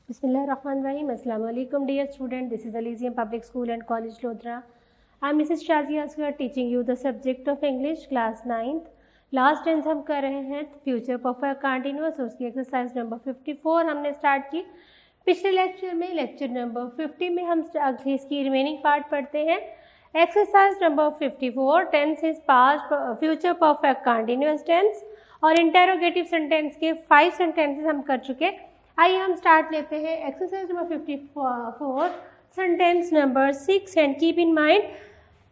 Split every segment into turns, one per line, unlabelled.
Bismillahirrahmanirrahim. Assalamu alaikum dear student. This is Elysium Public School and College Lodhra. I am Mrs. Shazia Asghar teaching you the subject of English class 9th. Last tense हम कर रहे हैं future perfect continuous, उसकी exercise number 54 हमने start की। पिछले lecture में lecture number 50 में हम इसकी रिमेनिंग पार्ट पढ़ते हैं। Exercise number 54 tense is past future perfect continuous tense और इंटेरोगेटिव सेंटेंस के 5 सेंटेंसेस हम कर चुके। आइए हम स्टार्ट लेते हैं exercise number 54 sentence number 6 and keep in mind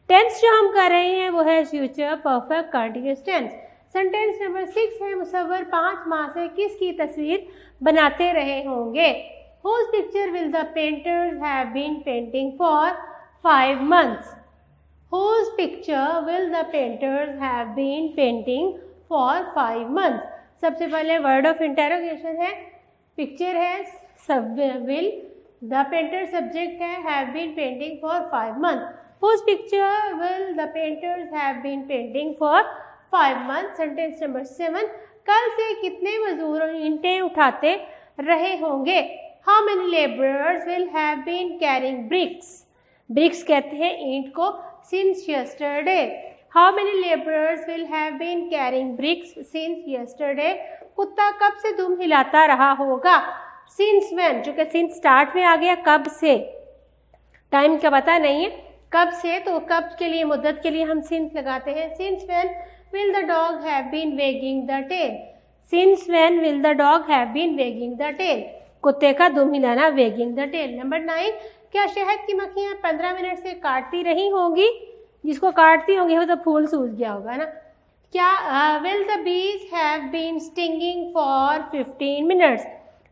tense जो हम कर रहे हैं वो है future perfect continuous tense. Sentence number 6 है मुसव्वर 5 माह से किसकी तस्वीर बनाते रहे होंगे। Whose picture will the painters have been painting for 5 months? Whose picture will the painters have been painting for 5 months? सबसे पहले वर्ड ऑफ इंटेरोगेशन है, पिक्चर है, सब विल, द पेंटर सब्जेक्ट है, have been painting for 5 months. Whose picture will the painters have been painting for 5 months? Sentence number 7 कल से कितने मजदूर ईंटें उठाते रहे होंगे। How many laborers will have been carrying bricks? Bricks कहते हैं ईंट को। Since yesterday. How many laborers will have been carrying bricks since yesterday? कुत्ता कब से दुम हिलाता रहा होगा। Since when, जो कि since स्टार्ट में आ गया, कब से, टाइम का पता नहीं है, कब से, तो कब के लिए, मुद्दत के लिए हम since लगाते हैं। Since when will the dog have been wagging the tail? Since when will the dog have been wagging the tail? कुत्ते का दुम हिलाना, wagging the tail. नंबर 9 क्या शहद की मक्खियाँ 15 मिनट से काटती रही होंगी। जिसको काटती होंगी वो तो फूल सूझ गया होगा ना। क्या will the bees have been stinging for 15 minutes?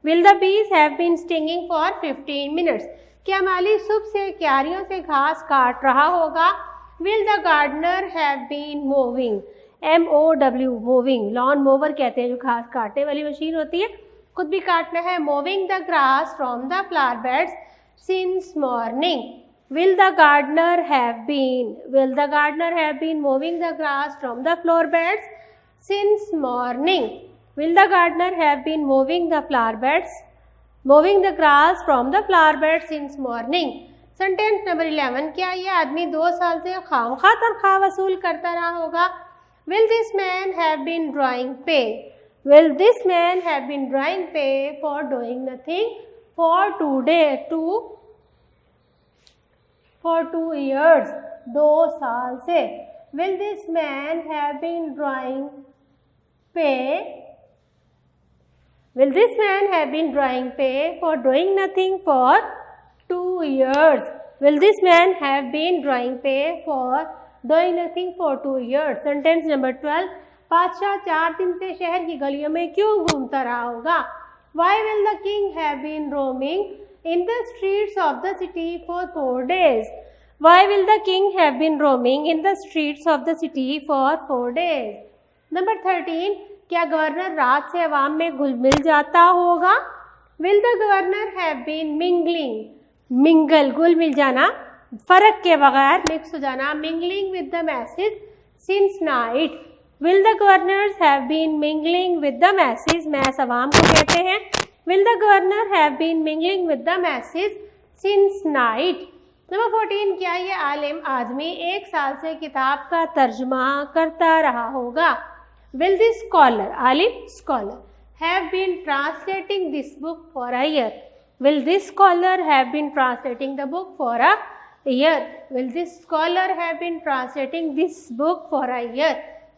Will the bees have been stinging for 15 minutes? क्या माली सुबह से क्यारियों से घास काट रहा होगा। Will the gardener have been mowing? MOW mowing, lawn mower कहते हैं जो घास काटने वाली मशीन होती है, खुद भी काटना है। Mowing the grass from the flower beds since morning. Will the gardener have been mowing the grass from the flower beds since morning? Will the gardener have been mowing the grass from the flower beds since morning? Sentence number 11 क्या ये आदमी 2 साल से खामखा तनख्वाह वसूल करता रहा होगा। Will this man have been drawing pay? Will this man have been drawing pay for doing nothing for 2 years? 2 साल से। Will this man have been drawing pay? Will this man have been drawing pay for doing nothing for 2 years? Will this man have been drawing pay for doing nothing for 2 years? Sentence number 12 बादशाह 4 दिन से शहर की गलियों में क्यों घूमता रहा होगा। Why will the king have been roaming in the streets of the city for 4 days? Why will the king have been roaming in the streets of the city for 4 days? Number 13 क्या governor रात से अवाम में घुल मिल जाता होगा। Will the governor have been mingling? Mingle घुल मिल जाना, फर्क के बगैर मिक्स हो जाना। Mingling with the masses since night. Will the governors have been mingling with the masses? Mass अवाम को कहते हैं। Will the governor have been mingling with the masses since night? Number 14 क्या ये आलिम आदमी 1 साल से किताब का तर्जुमा करता रहा होगा। Will this scholar, आलिम scholar, have been translating this book for a year? Will this scholar have been translating the book for a year? Will this scholar have been translating this book for a year?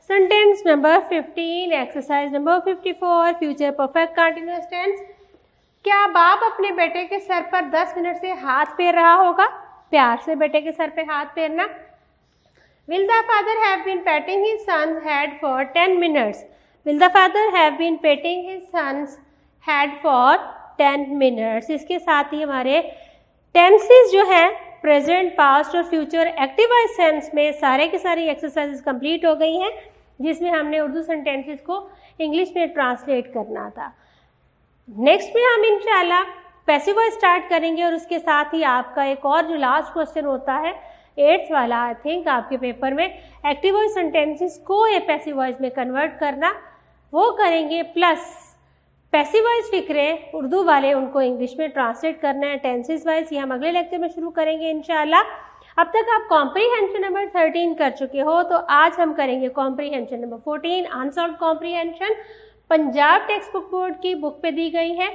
Sentence number 15 exercise number 54 future perfect continuous tense क्या बाप अपने बेटे के sir पर 10 minute से हाथ फेर रहा होगा। प्यार से बेटे के सर पे हाथ फेरना। Will the father have been patting his son's head for 10 minutes? Will the father have been patting his son's head for 10 minutes? इसके साथ ही हमारे टेंसेस जो है प्रेजेंट, पास्ट और फ्यूचर एक्टिव वॉइस टेंस में सारे के सारी एक्सरसाइजेस कंप्लीट हो गई हैं, जिसमें हमने उर्दू सेंटेंसेस को इंग्लिश में ट्रांसलेट करना था। नेक्स्ट में हम इंशाल्लाह पैसिव वॉइस स्टार्ट करेंगे और उसके साथ ही आपका एक और जो लास्ट क्वेश्चन होता है 8th वाला, आई थिंक आपके पेपर में एक्टिव वॉइस सेंटेंसेस को ये पैसिव वॉइस में कन्वर्ट करना, वो करेंगे। प्लस पैसिव वॉइस फिक्रे उर्दू वाले उनको इंग्लिश में ट्रांसलेट करना है। टेंसेस वाइज ये हम अगले लेक्चर में शुरू करेंगे इंशाल्लाह। अब तक आप कॉम्प्रीहेंशन नंबर 13 कर चुके हो, तो आज हम करेंगे comprehension number 14, unsolved comprehension. Punjab text book board की बुक पे दी गई है।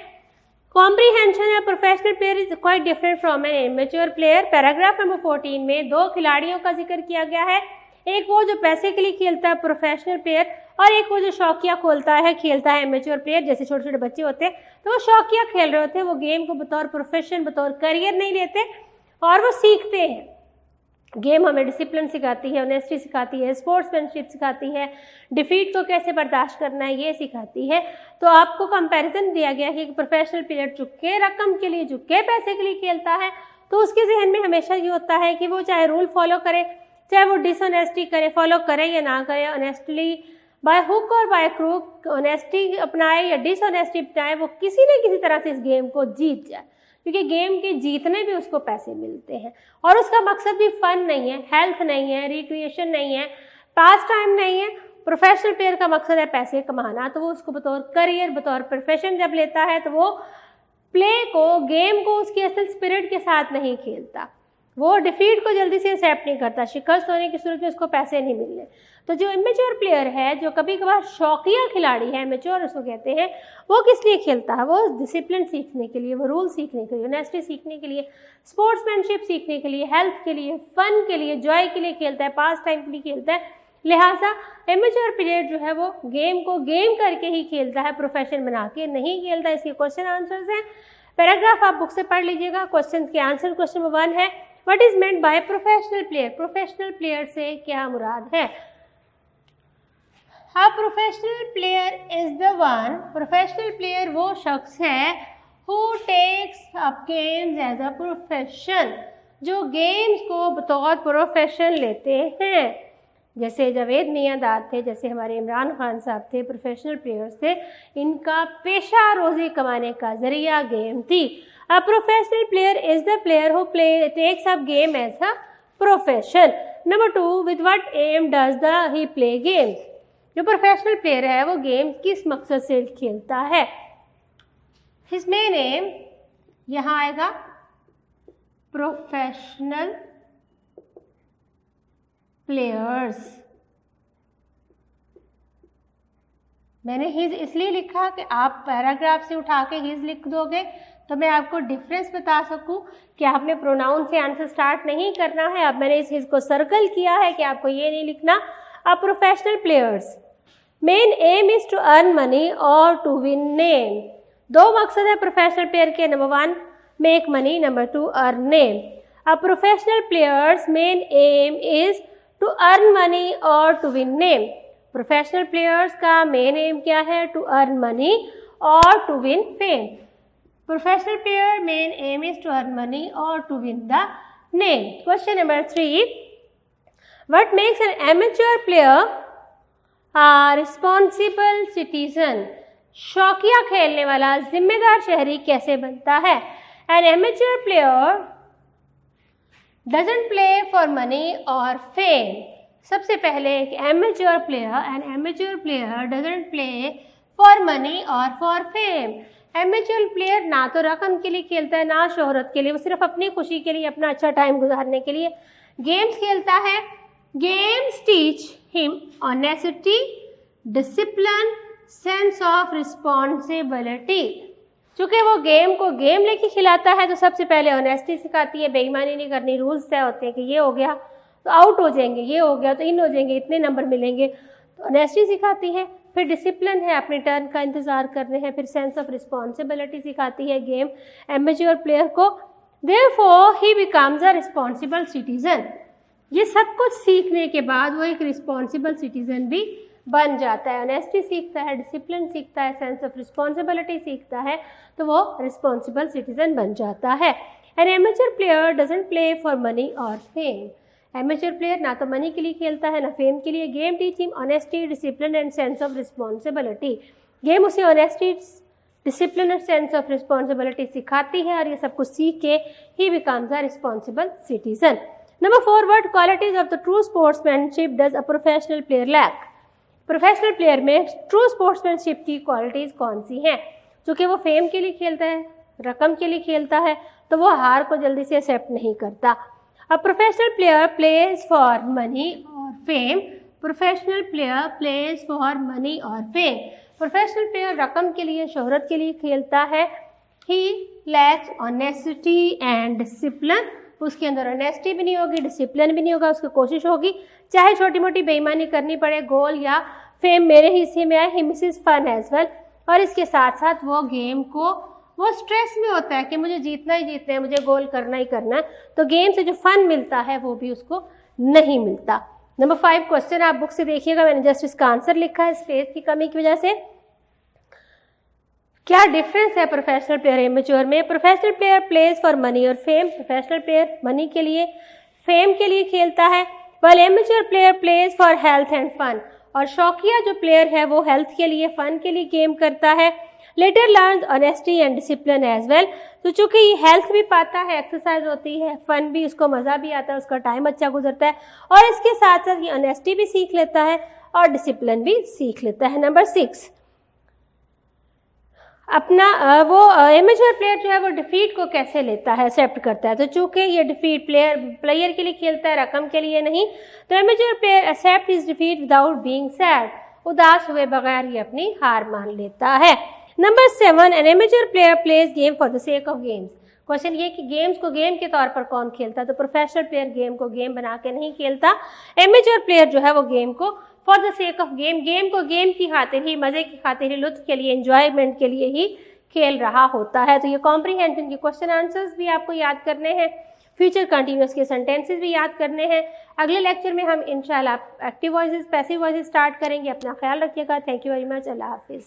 कॉम्प्रीहेंशन या professional player is quite different from an immature player. Paragraph number 14 में 2 खिलाड़ियों का जिक्र किया गया है, एक वो जो पैसे के लिए खेलता है प्रोफेशनल प्लेयर, और एक वो जो शौकिया खेलता है इमेच्योर प्लेयर। जैसे छोटे छोटे बच्चे होते हैं तो वो शौकिया खेल रहे होते हैं, वो गेम को बतौर प्रोफेशन बतौर करियर नहीं लेते और वो सीखते हैं। गेम हमें डिसिप्लिन सिखाती है, ऑनेस्टी सिखाती है, स्पोर्ट्समैनशिप सिखाती है, डिफीट को कैसे बर्दाश्त करना है ये सिखाती है। तो आपको कंपैरिजन दिया गया है कि प्रोफेशनल प्लेयर चुपके रकम के लिए, चुपके पैसे के लिए खेलता है, तो उसके जहन में हमेशा ये होता है कि वो चाहे रूल फॉलो करे, चाहे वो डिसऑनेस्टी करे, फॉलो करे या ना करे, ऑनेस्टली बाय हुक और बाय क्रूक ऑनेस्टी अपनाए या डिसऑनेस्टी अपनाए, वो किसी न किसी तरह से इस गेम को जीत जाए, क्योंकि गेम के जीतने भी उसको पैसे मिलते हैं। और उसका मकसद भी फन नहीं है, हेल्थ नहीं है, रिक्रिएशन नहीं है, पास टाइम नहीं है। प्रोफेशनल प्लेयर का मकसद है पैसे कमाना, तो वो उसको बतौर करियर, बतौर प्रोफेशन जब लेता है तो वो प्ले को, गेम को उसकी असल स्पिरिट के साथ नहीं खेलता, वो डिफीट को जल्दी से एक्सेप्ट नहीं करता, शिकस्त होने की सूरत में उसको पैसे नहीं मिलने। तो जो इमेच्योर प्लेयर है, जो कभी कभार शौकिया खिलाड़ी है, इमेच्योर उसको कहते हैं, वो किस लिए खेलता है? वो डिसिप्लिन सीखने के लिए, वो रूल सीखने के लिए, ऑनेस्टी सीखने के लिए, स्पोर्ट्समैनशिप सीखने के लिए, हेल्थ के लिए, फन के लिए, जॉय के लिए खेलता है, पास टाइम के लिए खेलता है। लिहाजा इमेच्योर प्लेयर जो है वो गेम को गेम करके ही खेलता है, प्रोफेशन बना के नहीं खेलता। इसके क्वेश्चन आंसर्स हैं, पैराग्राफ आप बुक से पढ़ लीजिएगा। क्वेश्चन के आंसर, क्वेश्चन नंबर 1 है what is meant by professional player? Professional player से क्या मुराद है? A professional player is the one, professional player वो शख्स है who takes up games as a profession, जो गेम्स को बतौर प्रोफेशन लेते हैं। जैसे जावेद मियांदाद थे, जैसे हमारे इमरान खान साहब थे, प्रोफेशनल प्लेयर्स थे, इनका पेशा रोजी कमाने का जरिया गेम थी। A professional player is the player who takes up game as a profession. Number 2, with what aim does he play games? जो प्रोफेशनल प्लेयर है वो गेम किस मकसद से खेलता है? His main aim यहाँ आएगा प्रोफेशनल प्लेयर्स। मैंने हिज इसलिए लिखा कि आप पैराग्राफ से उठा के हिज लिख दोगे तो मैं आपको डिफरेंस बता सकूं कि आपने प्रोनाउन से आंसर स्टार्ट नहीं करना है। अब मैंने इस हिज को सर्कल किया है कि आपको ये नहीं लिखना। अब professional players main aim is to earn money और टू विन नेम। 2 मकसद है प्रोफेशनल प्लेयर के, number 1 make money, number 2 earn name. अब professional players main aim is to earn money और to win name. Professional players का main aim क्या है? To earn money और to win fame. Professional player main aim is to earn money और to win the name. Question number 3, what makes an amateur player responsible citizen? शौकिया खेलने वाला जिम्मेदार शहरी कैसे बनता है? N amateur player doesn't play for money और फेम। सबसे पहले एक amateur player doesn't play for money और फॉर फेम। एमेच्योर प्लेयर ना तो रकम के लिए खेलता है, ना शोहरत के लिए, वो सिर्फ अपनी खुशी के लिए, अपना अच्छा टाइम गुजारने के लिए गेम्स खेलता है। Games teach him honesty, discipline, sense of responsibility. चूँकि वो गेम को गेम लेके खिलाता है तो सबसे पहले ऑनेस्टी सिखाती है, बेईमानी नहीं करनी, रूल्स तय होते हैं कि ये हो गया तो आउट हो जाएंगे, ये हो गया तो इन हो जाएंगे, इतने नंबर मिलेंगे, तो ऑनेस्टी सिखाती है। फिर डिसिप्लिन है, अपने टर्न का इंतज़ार करने हैं। फिर सेंस ऑफ रिस्पॉन्सिबिलिटी सिखाती है गेम एमेच्योर प्लेयर को। Therefore he becomes a responsible citizen. ये सब कुछ सीखने के बाद वो एक रिस्पॉन्सिबल सिटीजन भी बन जाता है। ऑनेस्टी सीखता है, डिसिप्लिन सीखता है, सेंस ऑफ रिस्पॉन्सिबिलिटी सीखता है, तो वो रिस्पॉन्सिबल सिटीजन बन जाता है। N amateur player doesn't play for money और फेम। एमेच्योर प्लेयर ना तो मनी के लिए खेलता है ना फेम के लिए। Game teach him honesty, discipline and sense of responsibility. Game उसे ऑनेस्टी, डिसिप्लिन और सेंस ऑफ रिस्पॉन्सिबिलिटी सिखाती है और ये सब कुछ सीख के ही becomes a responsible citizen. Number 4, what qualities of the true sportsmanship does a professional player lack? Professional player में ट्रू स्पोर्ट्समैनशिप की क्वालिटीज कौन सी हैं? चूँकि वो फेम के लिए खेलता है, रकम के लिए खेलता है, तो वो हार को जल्दी से एक्सेप्ट नहीं करता। अब professional player plays for money और fame, professional player plays for money और फेम। प्रोफेशनल प्लेयर रकम के लिए, शोहरत के लिए खेलता है। He lacks honesty and discipline, उसके अंदर ऑनेस्टी भी नहीं होगी, डिसिप्लिन भी नहीं होगा। उसकी कोशिश होगी चाहे छोटी मोटी बेईमानी करनी पड़े, गोल या फेम मेरे हिस्से में आए। ही मिसेस फन एज वेल, और इसके साथ साथ वो गेम को, वो स्ट्रेस में होता है कि मुझे जीतना ही जीतना है, मुझे गोल करना ही करना है, तो गेम से जो फन मिलता है वो भी उसको नहीं मिलता। नंबर 5 क्वेश्चन आप बुक से देखिएगा, मैंने जस्ट इसका आंसर लिखा है स्पेस की कमी की वजह से। क्या डिफरेंस है प्रोफेशनल प्लेयर एमेच्योर में? Professional player plays for money और फेम, प्रोफेशनल प्लेयर मनी के लिए, फेम के लिए खेलता है, while amateur player plays for health and fun, और शौकिया जो प्लेयर है वो हेल्थ के लिए, फन के लिए गेम करता है। Later learn honesty and discipline as well, तो चूँकि ये हेल्थ भी पाता है, एक्सरसाइज होती है, फन भी, उसको मज़ा भी आता है, उसका टाइम अच्छा गुजरता है, और इसके साथ साथ ये ऑनेस्टी भी सीख लेता है और डिसिप्लिन भी सीख लेता है। नंबर 6, अपना वो एमेच्योर प्लेयर जो है वो डिफीट को कैसे लेता है, एक्सेप्ट करता है। तो चूंकि ये डिफीट प्लेयर के लिए खेलता है, रकम के लिए नहीं, तो amateur player accept his defeat without being sad, उदास हुए बगैर ये अपनी हार मान लेता है। Number 7, an amateur player plays game for the sake of games. Question ये कि गेम्स को गेम के तौर पर कौन खेलता है? तो प्रोफेशनल प्लेयर गेम को गेम बना के नहीं खेलता। एमेच्योर प्लेयर जो है वो गेम को for the sake of game, game को गेम की खातिर ही, मज़े की खातिर ही, लुत्फ के लिए, एंजॉयमेंट के लिए ही खेल रहा होता है। तो ये कॉम्प्रीहेंशन के क्वेश्चन आंसर्स भी आपको याद करने हैं, फ्यूचर कंटिन्यूअस के सेंटेंसेस भी याद करने हैं। अगले लेक्चर में हम इंशाल्लाह active voices, passive voices start करेंगे। अपना ख्याल रखिएगा। Thank you very much. अल्लाह हाफिज़।